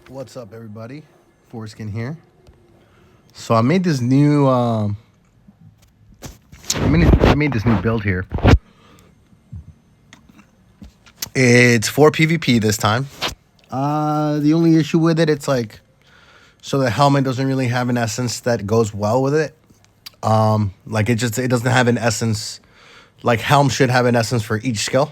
What's up, everybody? Foreskin here. So I made this new I made this new build here. It's for PvP this time. The only issue with it, it's like, so the helmet doesn't really have an essence that goes well with it. Like it doesn't have an essence. Like helm should have an essence for each skill,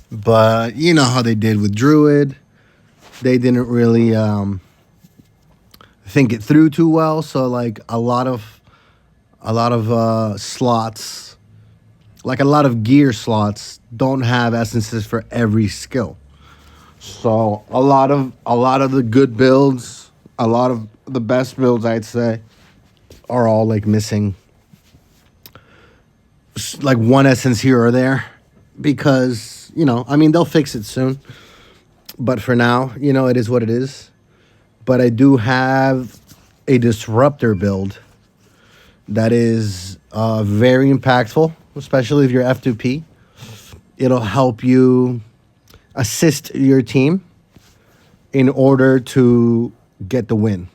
but you know how they did with Druid. They didn't really think it through too well. So like a lot of slots, like a lot of gear slots, don't have essences for every skill. So a lot of the good builds, a lot of the best builds, I'd say, are all like missing like one essence here or there, because I mean, they'll fix it soon, but for now, it is what it is. But I do have a disruptor build that is very impactful, especially if you're F2P. It'll help you assist your team in order to get the win.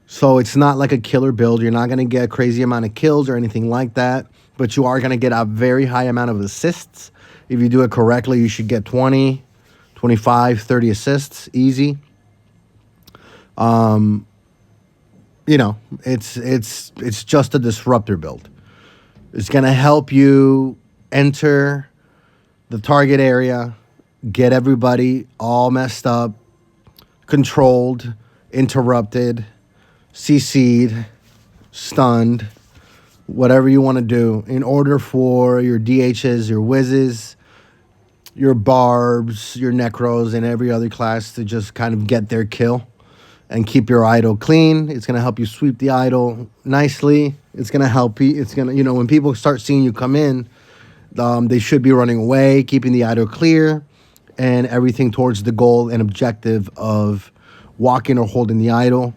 So it's not like a killer build. You're not going to get a crazy amount of kills or anything like that, but you are going to get a very high amount of assists. If you do it correctly, you should get 20, 25, 30 assists, easy. It's just a disruptor build. It's going to help you enter the target area, get everybody all messed up, controlled, interrupted, CC'd, stunned, whatever you want to do, in order for your DHs, your whizzes, your barbs, your necros, and every other class to just kind of get their kill and keep your idol clean. It's going to help you sweep the idol nicely. It's going to help you. It's going to, when people start seeing you come in, they should be running away, keeping the idol clear, and everything towards the goal and objective of walking or holding the idol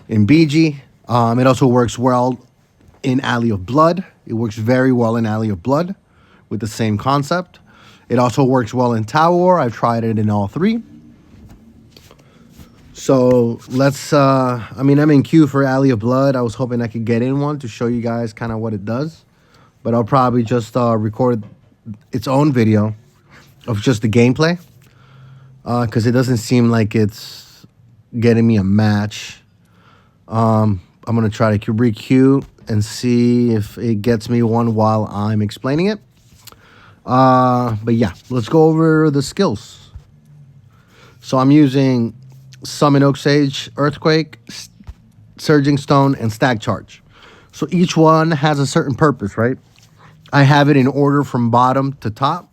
in BG. It also works well in Alley of Blood. It works very well in Alley of Blood with the same concept. It also works well in Tower War. I've tried it in all three. So let's, I'm in queue for Alley of Blood. I was hoping I could get in one to show you guys kind of what it does. But I'll probably just record its own video of just the gameplay. Because it doesn't seem like it's getting me a match. I'm going to try to re-queue and see if it gets me one while I'm explaining it. But yeah, let's go over the skills. So I'm using Summon Oak Sage, Earthquake, Surging Stone, and Stag Charge. So each one has a certain purpose, right? I have it in order from bottom to top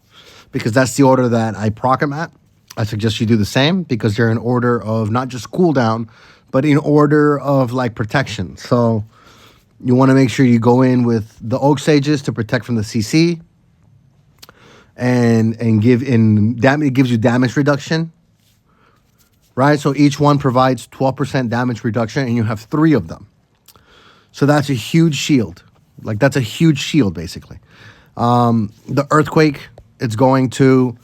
because that's the order that I proc them at. I suggest you do the same because they're in order of not just cooldown, but in order of like protection. So you want to make sure you go in with the Oak Sages to protect from the CC and it gives you damage reduction. Right, so each one provides 12% damage reduction, and you have 3 of them. So that's a huge shield. Like, that's a huge shield, basically. The Earthquake, it's going to,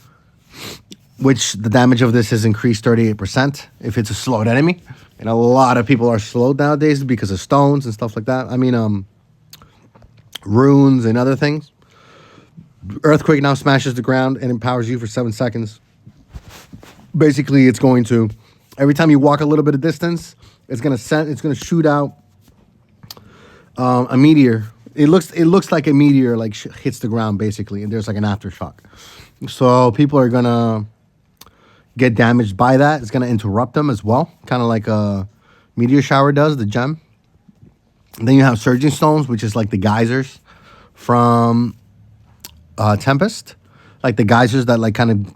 which the damage of this is increased 38% if it's a slowed enemy. And a lot of people are slowed nowadays because of stones and stuff like that. I mean, runes and other things. Earthquake now smashes the ground and empowers you for 7 seconds. Basically, it's going to, every time you walk a little bit of distance, it's going to shoot out a meteor. It looks like a meteor like hits the ground, basically, and there's like an aftershock. So people are going to get damaged by that. It's going to interrupt them as well, kind of like a meteor shower does, the gem. And then you have Surging Stones, which is like the geysers from Tempest, like the geysers that like kind of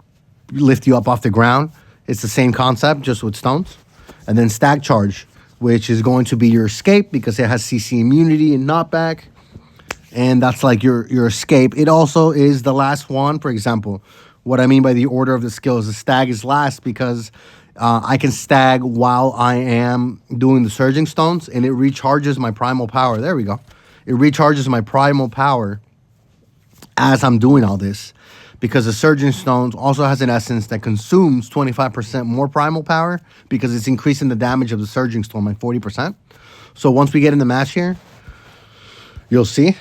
lift you up off the ground. It's the same concept, just with stones. And then Stag Charge, which is going to be your escape because it has CC immunity and knockback. And that's like your escape. It also is the last one. For example, what I mean by the order of the skills, the Stag is last because I can stag while I am doing the Surging Stones, and it recharges my primal power. There we go. It recharges my primal power as I'm doing all this, because the Surging Stones also has an essence that consumes 25% more primal power because it's increasing the damage of the Surging Stone by 40%. So once we get in the match here, you'll see.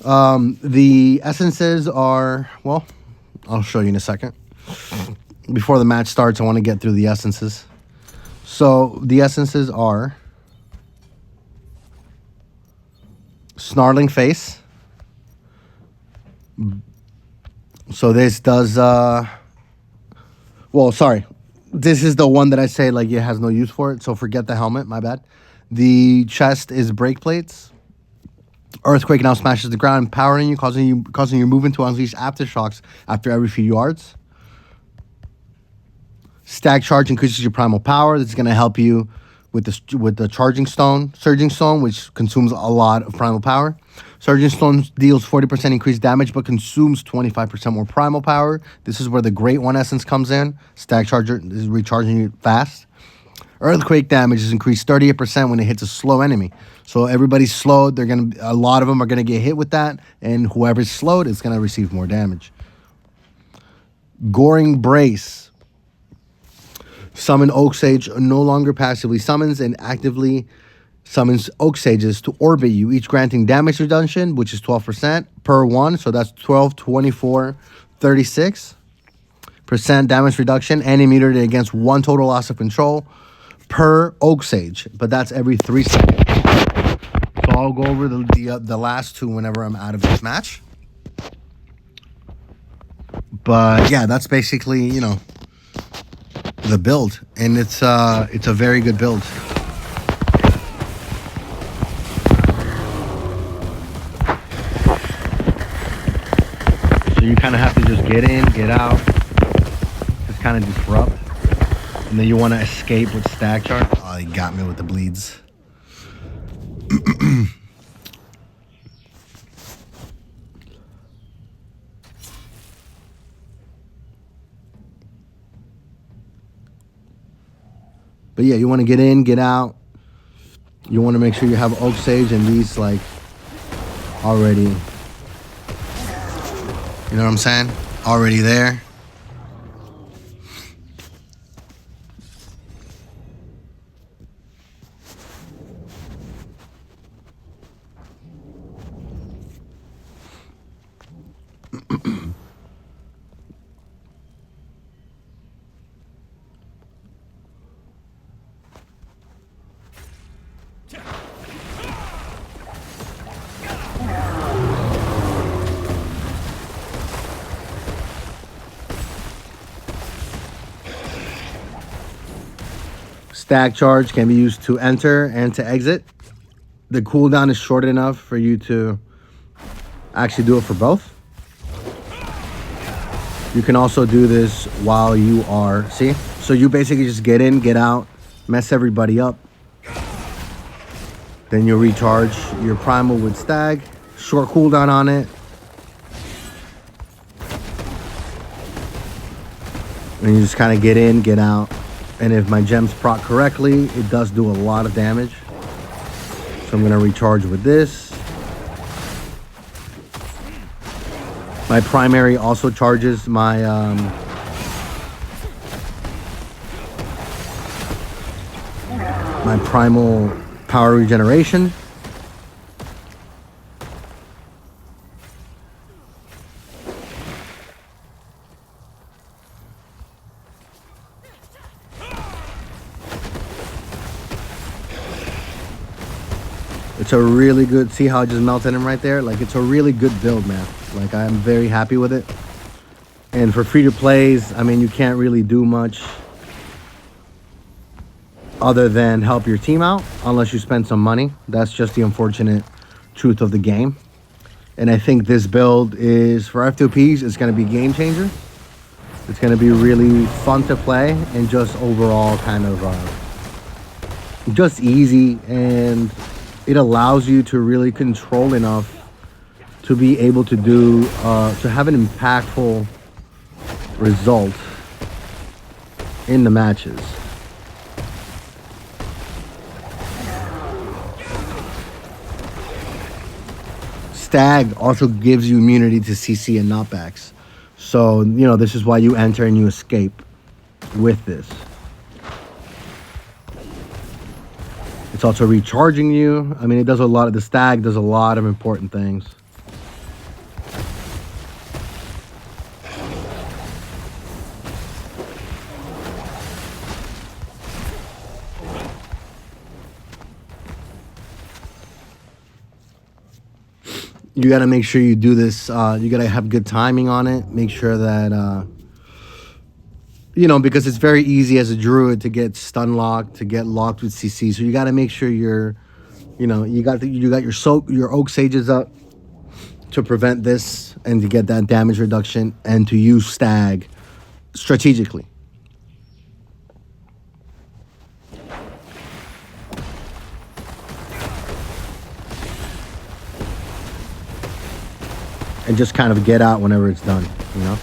The essences are, well, I'll show you in a second. Before the match starts, I want to get through the essences. So the essences are Snarling Face. So this does, well, sorry. This is the one that I say, like, it has no use for it. So forget the helmet, my bad. The chest is Break Plates. Earthquake now smashes the ground, empowering you, causing your movement to unleash aftershocks after every few yards. Stag Charge increases your primal power. This is going to help you with the Surging Stone, which consumes a lot of primal power. Surging Stone deals 40% increased damage, but consumes 25% more primal power. This is where the Great One Essence comes in. Stag Charger is recharging you fast. Earthquake damage is increased 38% when it hits a slow enemy. So everybody's slowed. A lot of them are gonna get hit with that, and whoever's slowed is gonna receive more damage. Goring Brace. Summon Oak Sage no longer passively summons and actively summons Oak Sages to orbit you, each granting damage reduction, which is 12% per one. So that's 12, 24, 36% damage reduction, and immunity against one total loss of control per Oak Sage, but that's every 3 seconds. So I'll go over the last two whenever I'm out of this match. But yeah, that's basically, you know, the build, and it's a very good build. So you kind of have to just get in, get out, just kind of disrupt. And then you want to escape with Stag Charge. Oh, he got me with the bleeds. But yeah, you want to get in, get out. You want to make sure you have Oak Sage and these, like, already. You know what I'm saying? Already there. Stag Charge can be used to enter and to exit. The cooldown is short enough for you to actually do it for both. You can also do this while you are, see? So you basically just get in, get out, mess everybody up. Then you'll recharge your primal with Stag. Short cooldown on it. And you just kind of get in, get out. And if my gems proc correctly, it does do a lot of damage. So I'm going to recharge with this. My primary also charges my my primal power regeneration. It's a really good, see how I just melted him right there? Like, it's a really good build, man. Like, I'm very happy with it. And for free-to-plays, I mean, you can't really do much other than help your team out unless you spend some money. That's just the unfortunate truth of the game. And I think this build is, for F2Ps, it's going to be a game changer. It's going to be really fun to play and just overall kind of just easy, and it allows you to really control enough to be able to do to have an impactful result in the matches. Stag also gives you immunity to CC and knockbacks. So, you know, this is why you enter and you escape with this. It's also recharging you. I mean, it does a lot of, the stag does a lot of important things. You got to make sure you do this. You got to have good timing on it. Make sure that, you know, because it's very easy as a druid to get stun locked, to get locked with CC. So you got to make sure you're, you know, you got your oak sages up to prevent this and to get that damage reduction and to use stag strategically. And just kind of get out whenever it's done, you know?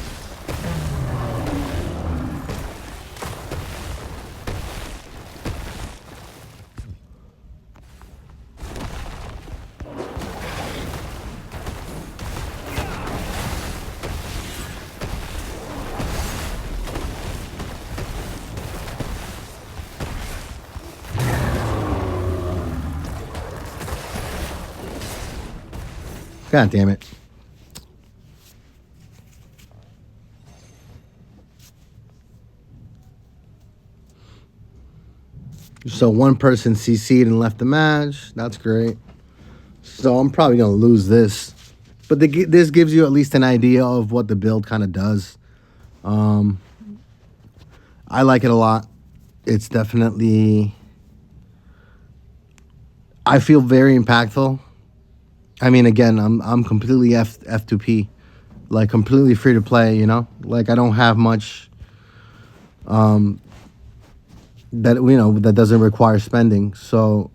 God damn it. So one person CC'd and left the match. That's great. So I'm probably going to lose this. But this gives you at least an idea of what the build kind of does. I like it a lot. It's definitely... I feel very impactful. I mean, again, I'm completely F2P. Like, completely free to play, you know? Like, I don't have much... that, you know, that doesn't require spending. So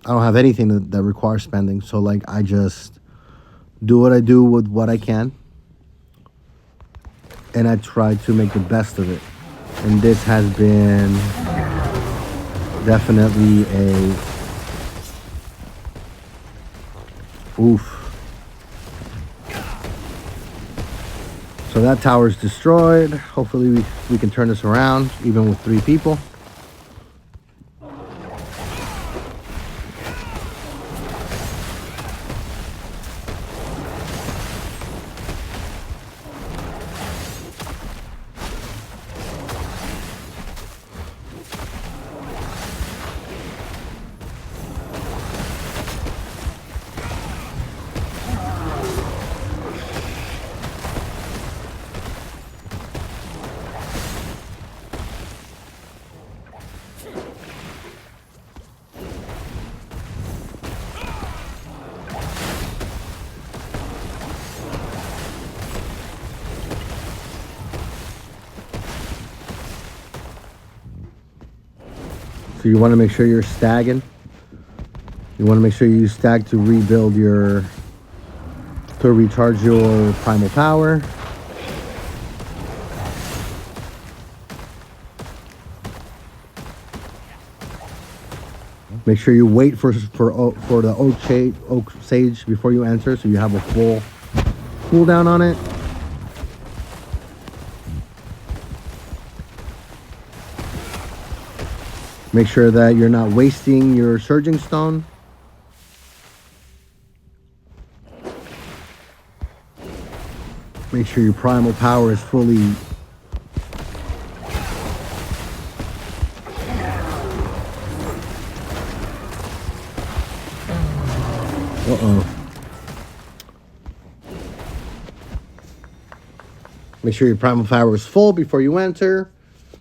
I don't have anything that requires spending. So, like, I just do what I do with what I can, and I try to make the best of it. And this has been definitely a oof. So that tower is destroyed. Hopefully we can turn this around even with 3 people. So you want to make sure you're stagging. You want to make sure you stag to rebuild your, to recharge your primal power. Make sure you wait for the oak sage before you enter, so you have a full cooldown on it. Make sure that you're not wasting your surging stone. Make sure your primal power is fully Make sure your primal power is full before you enter.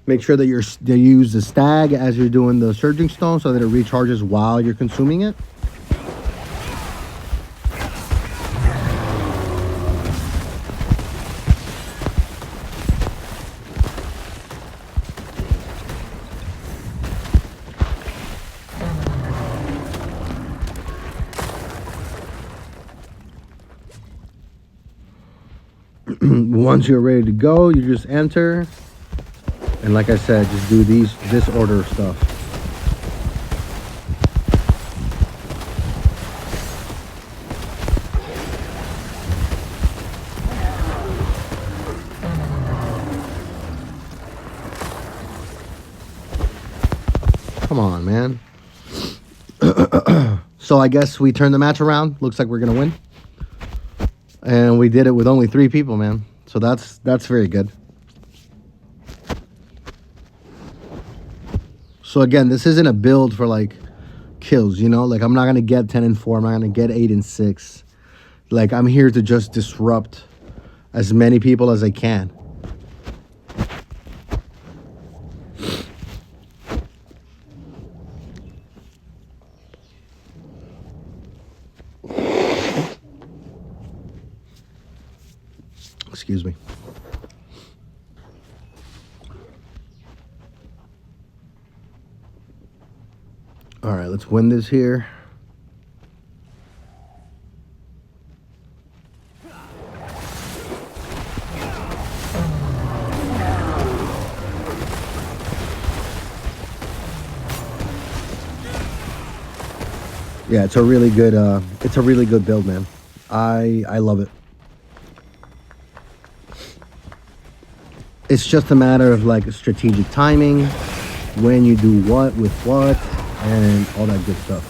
Make sure that you use the stag as you're doing the surging stone so that it recharges while you're consuming it. Once you're ready to go, you just enter. And like I said, just do this order of stuff. Come on, man. So I guess we turned the match around. Looks like we're gonna win. And we did it with only 3 people, man. So that's very good. So again, this isn't a build for like kills, you know? Like I'm not gonna get 10 and 4, I'm not gonna get 8 and 6. Like I'm here to just disrupt as many people as I can. Excuse me. All right, let's win this here. Yeah, it's a really good build, man. I love it. It's just a matter of like strategic timing, when you do what with what, and all that good stuff.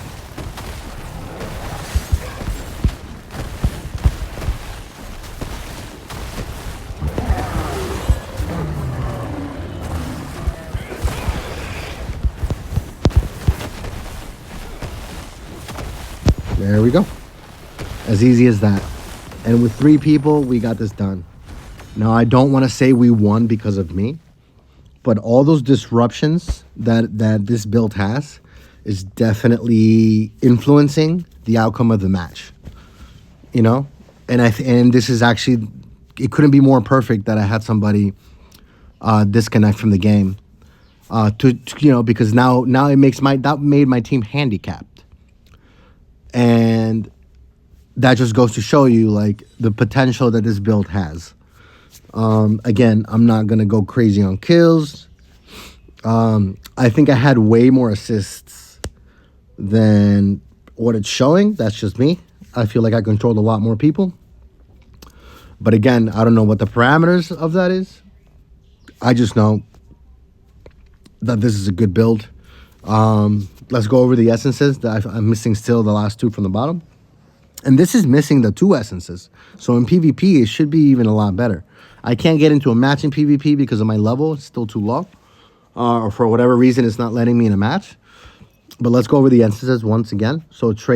There we go. As easy as that. And with 3 people, we got this done. Now, I don't want to say we won because of me, but all those disruptions that this build has is definitely influencing the outcome of the match. You know? And this is actually, it couldn't be more perfect that I had somebody disconnect from the game. Because now it makes that made my team handicapped. And that just goes to show you like the potential that this build has. Again, I'm not gonna go crazy on kills. I think I had way more assists than what it's showing. That's just me. I feel like I controlled a lot more people. But again, I don't know what the parameters of that is. I just know that this is a good build. Let's go over the essences that I'm missing still, the last 2 from the bottom. And this is missing the 2 essences. So in PvP, it should be even a lot better. I can't get into a match in PvP because of my level. It's still too low. Or for whatever reason, it's not letting me in a match. But let's go over the essences once again. So it's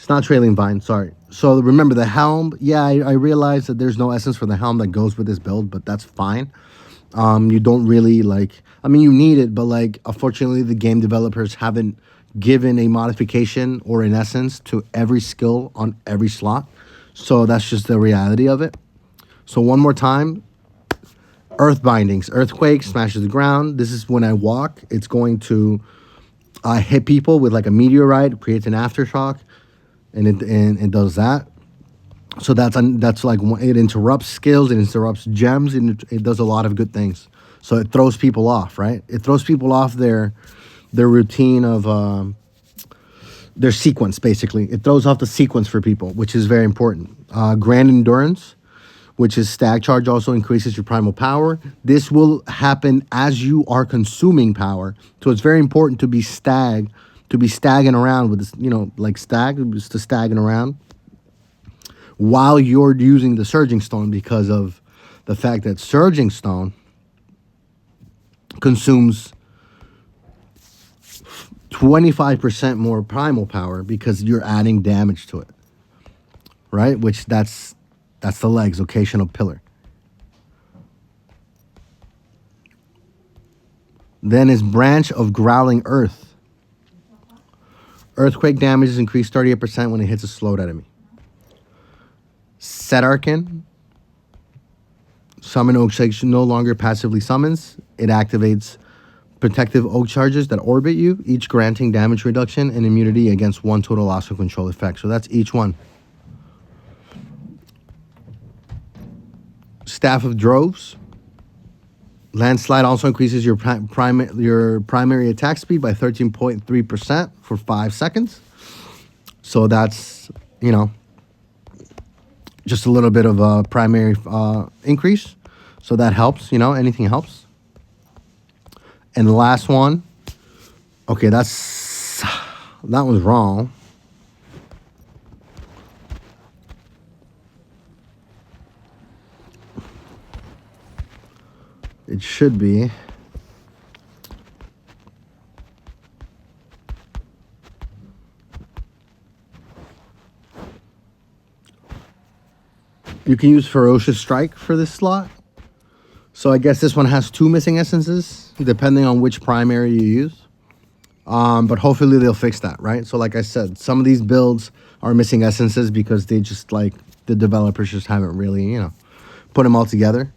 not trailing vine, sorry. So remember the helm. Yeah, I realize that there's no essence for the helm that goes with this build, but that's fine. You don't really you need it, but like, unfortunately, the game developers haven't given a modification or an essence to every skill on every slot. So that's just the reality of it. So one more time, earth bindings, earthquake smashes the ground. This is when I walk, it's going to hit people with like a meteorite, creates an aftershock, and it does that. So that's like, it interrupts skills, it interrupts gems, and it does a lot of good things. So it throws people off, right? It throws people off their routine of their sequence, basically. It throws off the sequence for people, which is very important. Grand Endurance, which is stag charge, also increases your primal power. This will happen as you are consuming power. So it's very important to be stagging around with this, like just to stagging around while you're using the Surging Stone, because of the fact that Surging Stone consumes 25% more primal power because you're adding damage to it, right? Which that's the legs, occasional pillar. Then is Branch of Growling Earth. Earthquake damage is increased 38% when it hits a slowed enemy. Set Arcan. Summon Oak Shake no longer passively summons. It activates protective oak charges that orbit you, each granting damage reduction and immunity against 1 total loss of control effect. So that's each one. Staff of Droves. Landslide also increases your primary attack speed by 13.3% for 5 seconds. So that's, just a little bit of a primary increase. So that helps, anything helps. And the last one, Okay, that was wrong. It should be. You can use Ferocious Strike for this slot. So I guess this one has 2 missing essences, depending on which primary you use. But hopefully they'll fix that, right? So like I said, some of these builds are missing essences because they just like, the developers just haven't really, you know, put them all together.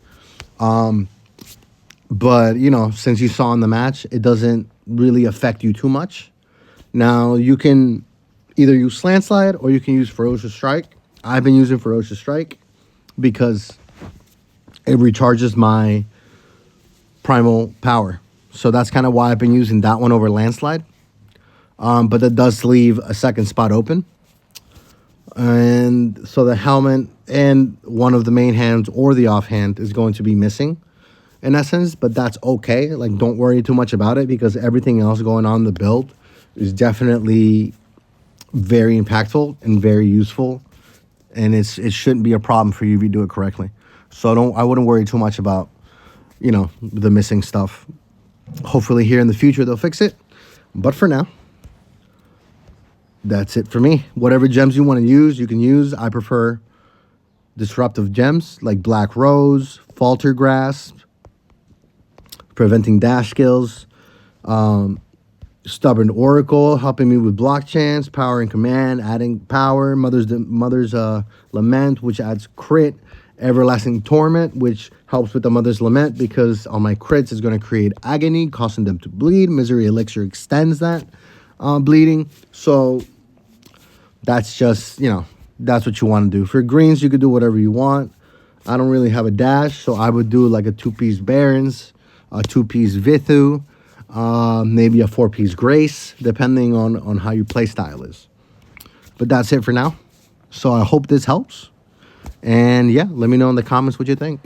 But, you know, since you saw in the match, it doesn't really affect you too much. Now, you can either use Slant Slide or you can use Ferocious Strike. I've been using Ferocious Strike because it recharges my primal power. So that's kind of why I've been using that one over Landslide. But that does leave a second spot open. And so the helmet and one of the main hands or the offhand is going to be missing in essence, but that's okay. Like, don't worry too much about it because everything else going on in the build is definitely very impactful and very useful. And it shouldn't be a problem for you if you do it correctly. So I wouldn't worry too much about, you know, the missing stuff. Hopefully here in the future they'll fix it. But for now, that's it for me. Whatever gems you want to use, you can use. I prefer disruptive gems like Black Rose, Falter Grasp, preventing dash skills, Stubborn Oracle, helping me with block chance, power and command, adding power, Mother's Lament, which adds crit, Everlasting Torment, which helps with the Mother's Lament because on my crits it's going to create agony, causing them to bleed. Misery Elixir extends that bleeding. So that's just, you know, that's what you want to do. For greens, you could do whatever you want. I don't really have a dash, so I would do like a 2-piece Barons, a 2-piece Vithu, maybe a 4-piece Grace, depending on how your play style is. But that's it for now. So I hope this helps. And yeah, let me know in the comments what you think.